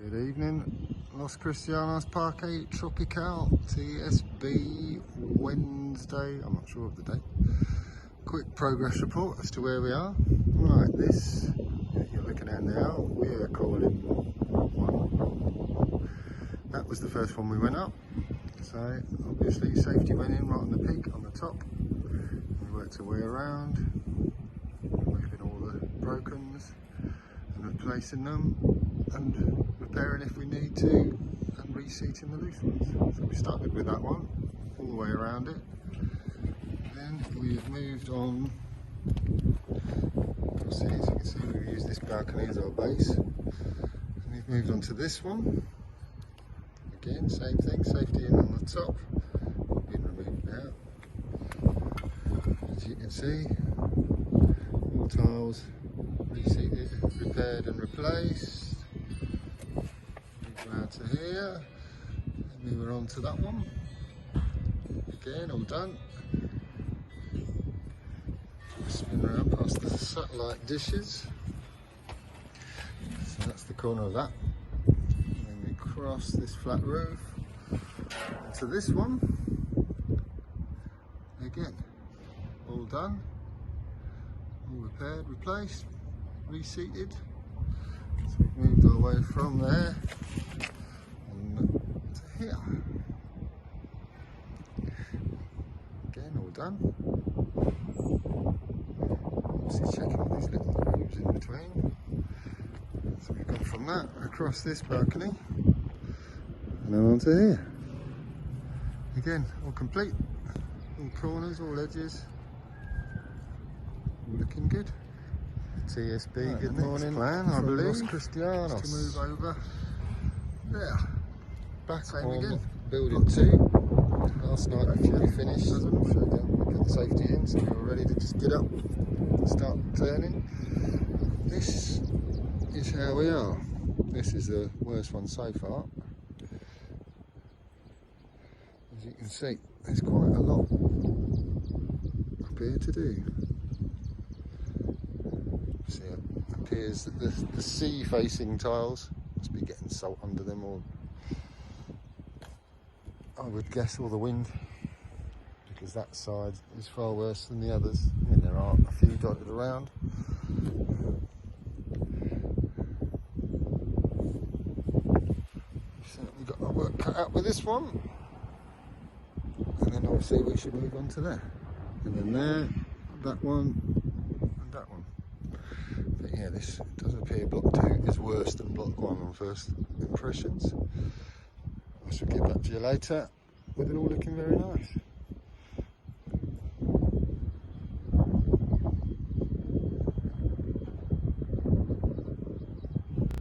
Good evening, Los Cristianos Parque Tropical, TSB, Wednesday, I'm not sure of the date. Quick progress report as to where we are. Right, this you're looking at now, we are calling one. That was the first one we went up. So obviously safety went in right on the peak, on the top. We worked our way around, removing all the brokens and replacing them, and repairing if we need to, and reseating the loose ones. So we started with that one, all the way around it. Then we've moved on. As you can see, we've used this balcony as our base. And we've moved on to this one. Again, same thing, safety in on the top. Been removed now. As you can see, all tiles reseated, repaired and replaced. Out to here, and we were on to that one. Again, all done. Spin around past the satellite dishes. So that's the corner of that. And then we cross this flat roof to this one. Again, all done. All repaired, replaced, reseated. So we've moved our way from there to here. Again, all done. Obviously checking all these little grooves in between. So we've gone from that across this balcony and then on to here. Again, all complete. All corners, all edges. All looking good. TSB, right, good morning. Plan, I believe. Los Cristianos. To move over there. Back on again. Building 2. Last night before we finished, we put the safety in, so we were ready to just get up and start turning. This is how we are. This is the worst one so far. As you can see, there's quite a lot up here to do. See, it appears that the sea-facing tiles must be getting salt under them, or I would guess all the wind, because that side is far worse than the others. I mean, there are a few dotted around. We've certainly got our work cut out with this one, and then obviously we should move on to there, and then there, that one, and that one. But yeah, this does appear block 2 is worse than block 1 on first impressions. I shall get back to you later with it all looking very nice.